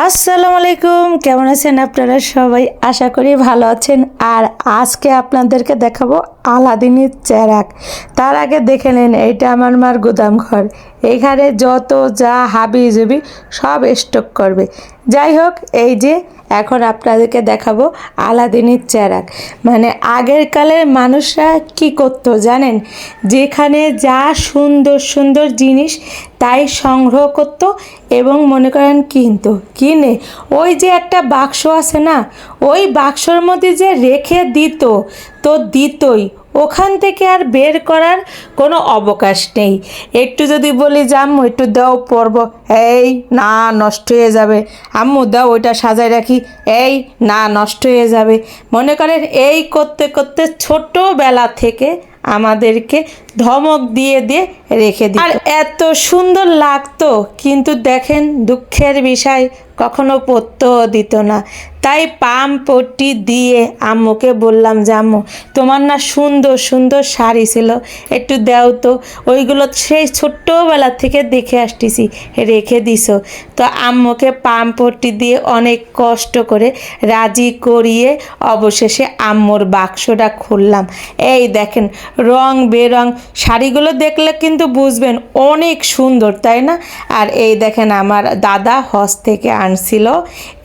আসসালামু আলাইকুম, কেমন আছেন আপনারা সবাই? আশা করি ভালো আছেন। আর আজকে আপনাদেরকে দেখাবো আলাদিনের চেরাগ। তার আগে দেখে নিন, এইটা আমার মার গুদাম ঘর। এইখানে যত যা হাবি জুবি সব স্টক করবে। যাই হোক, এই যে এখন আপনাদেরকে দেখাবো আলাদিনের চেরাগ। মানে আগের কালের মানুষরা কি করতো জানেন? যেখানে যা সুন্দর সুন্দর জিনিস তাই সংগ্রহ করতো এবং মনে করেন কিনে ওই যে একটা বাক্স আছে না, ওই বাক্সর মধ্যে যে রেখে দিত তো দিতই, ওখান থেকে আর বের করার কোনো অবকাশ নেই। একটু যদি বলি যে আম্মু একটু দাও পরব, এই না নষ্ট হয়ে যাবে, আম্মু দাও ওইটা সাজায় রাখি, এই না নষ্ট হয়ে যাবে। মনে করেন এই করতে করতে ছোটোবেলা থেকে আমাদেরকে ধমক দিয়ে দিয়ে রেখে দিত। আর এত সুন্দর লাগতো, কিন্তু দেখেন দুঃখের বিষয় কখনো পরতেও দিত না। তাই পাম পট্টি দিয়ে আম্মুকে বললাম যে আম্মু তোমার না সুন্দর সুন্দর শাড়ি ছিল, একটু দাও তো। ওইগুলো সেই ছোট্টবেলা থেকে দেখে আসতেছি, রেখে দিছো। তো আম্মুকে পাম পট্টি দিয়ে অনেক কষ্ট করে রাজি করিয়ে অবশেষে আম্মুর বাক্সটা খুললাম। এই দেখেন রং বেরং শাড়িগুলো দেখলে কিন্তু বুঝবেন অনেক সুন্দর, তাই না? আর এই দেখেন আমার দাদা হজ থেকে আনছিল,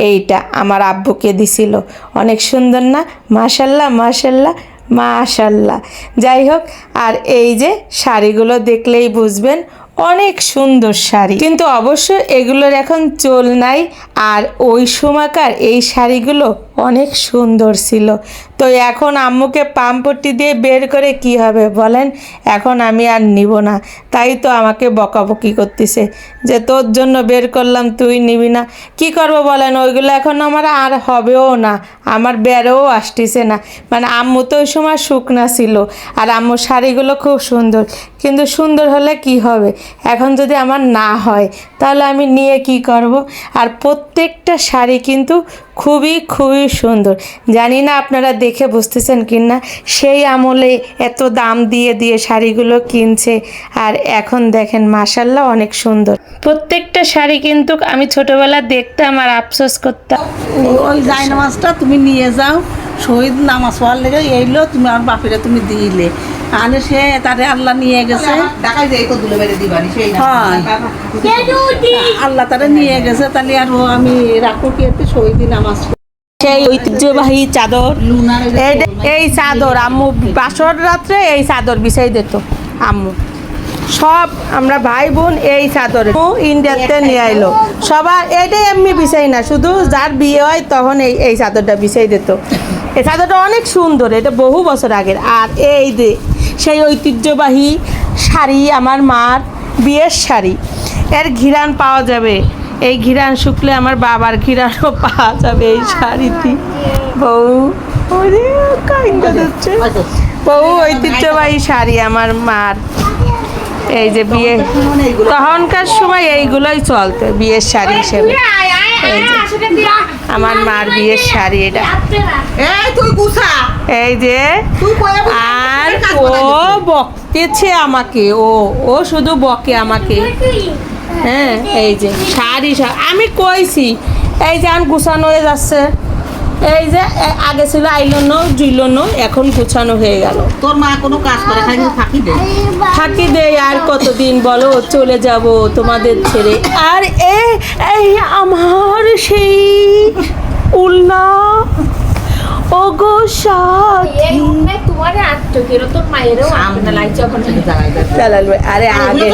এইটা আমার আব্বুকে দিছিল। অনেক সুন্দর না? মাশাল্লাহ মাশাল্লাহ মাশাল্লাহ। যাই হোক, আর এই যে শাড়িগুলো দেখলেই বুঝবেন অনেক সুন্দর শাড়ি, কিন্তু অবশ্য এগুলোর এখন চল নাই। আর ওই সময়কার এই শাড়িগুলো অনেক সুন্দর ছিল। তো এখন আম্মুকে পামপট্টি দিয়ে বের করে কি হবে বলেন? এখন আমি আর নিব না। তাই তো আমাকে বকাবকি করতেছে যে তোর জন্য বের করলাম, তুই নিবি না। কি করব বলেন? ওইগুলো এখন আমার আর হবেও না, আমার বেরোও আসতেছে না। মানে আম্মু তো ওই সময় শুকনা ছিল, আর আম্মুর শাড়িগুলো খুব সুন্দর, কিন্তু সুন্দর হলে কি হবে? এখন যদি আমার না হয় তাহলে আমি নিয়ে কি করব? আর প্রত্যেকটা শাড়ি কিন্তু খুবই খুবই সুন্দর। জানি না আপনারা দেখে বুঝতেছেন কি না, সেই আমলে এত দাম দিয়ে দিয়ে শাড়িগুলো কিনছে, আর এখন দেখেন মাশাল্লাহ অনেক সুন্দর। প্রত্যেকটা শাড়ি কিন্তু আমি ছোটবেলা দেখতাম আর আফসোস করতাম। ওই যাই নামাজটা তুমি নিয়ে যাও, শহীদ নামাজ পড়ার লেগে এইলো, তুমি আমার বাপেরে তুমি দিলে আনে, সে তারে আল্লাহ নিয়ে গেছে। আল্লাহ তারে নিয়ে গেছে, তাহলে আর আমি রাখো কি একটু শহীদ নামাজ। সেই ঐতিহ্যবাহী চাদর, এই চাদর আম্মু বাসর রাত্রে এই চাদর বিছাই দিত আম্মু। সব আমরা ভাই বোন এই চাদর ইন্ডিয়াতে নিয়ে আইলো সবার। এটাই এমনি বিছাই না, শুধু যার বিয়ে হয় তখন এই চাদরটা বিছাই দিত। এই চাদরটা অনেক সুন্দর, এটা বহু বছর আগের। আর এই যে সেই ঐতিহ্যবাহী শাড়ি, আমার মার বিয়ের শাড়ি, এর ঘিরান পাওয়া যাবে। এই ঘিরান শুকলে আমার বাবার ঘিরানও পাওয়া যাবে এই শাড়িটি। বউ বহু ঐতিহ্যবাহী শাড়ি আমার মার। এই যে বিয়ে তখনকার সময় এইগুলোই চলতো বিয়ের শাড়ি হিসেবে। এই যে আমার মার বিয়ের শাড়ি, এটা এই যে। আর ও বকতেছে আমাকে, ও শুধু বকে আমাকে। হ্যাঁ, এই যে শাড়ি আমি কইছি, এই যে আন গুছানো হয়ে যাচ্ছে। এই যে আগে ছিল আইলনো জুইলনো, এখন গুছানো হয়ে গেল। তোর মা কোনো কাজ করে ফাঁকি দেয় আর কতদিন বলো, চলে যাব তোমাদের ছেড়ে। আর এই আমার সেই উল্লা ওগো সাথী আরে আগে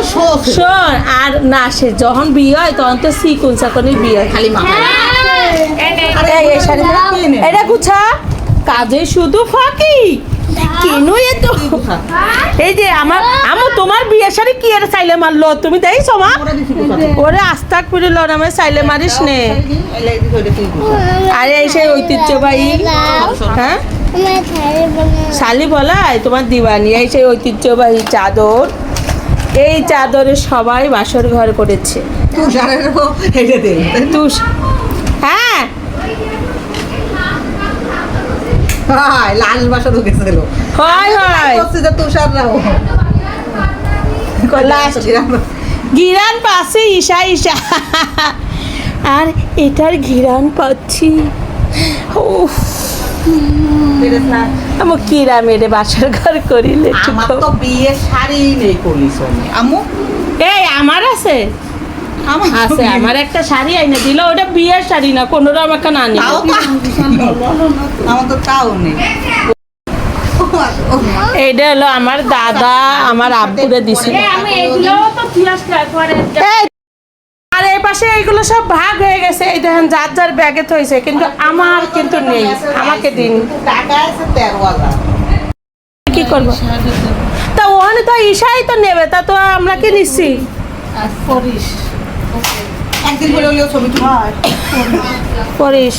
শোন, আর না সে যখন বিয়ে হয় তখন তো সিকুন চাকনির বিয়ে হয় খালি মা। এটা গুছা কাজে শুধু ফাঁকি কেন এত? এই যে আমার তোমার বিয়ের শাড়ি কি এর চাইলে মারলো তুমি দেখছো মা? ওরে আস্তাক করে লো, আমি চাইলে মারিস নে। আরে এই সেই ঐতিহ্যবাহী, হ্যাঁ শালি বলাই তোমার দিবানি, এই সেই ঐতিহ্যবাহী চাদর। এই চাদরে সবাই বাসর ঘর করেছে। হ্যাঁ লাল বাসর গেছিল, হয় হয় তুষার গিরান পাশে ঈশা আর এটার ঘিরান পাচ্ছি। উফ, আমার কিরা মেরে বাসার ঘর করিলে একটু আমার খাও। তো বিয়ে শাড়ি নেই করিস আমু এই আমার আছে আমার তো আছে বিয়ে- আমার একটা শাড়ি আইনে দিল, ওটা বিয়ের শাড়ি না, কোনোটা আমাকে না নিল। তাও তো আমার তো তাও নেই এইটা হলো আমার দাদা আমার আব্বুরে দিছিল। আর এই পাশে এইগুলো সব ভাগ হয়ে গেছে, এই দেখেন যার যার ব্যাগে থইছে, কিন্তু আমার কিন্তু নেই, আমাকে দিন। টাকা আছে 13,000 কি করবো? তা ওখানে তো ঈশাই তো নেবে, তা তো আমরা কি নিচ্ছি? একদিন করে হলেও ছবি তুলি করিস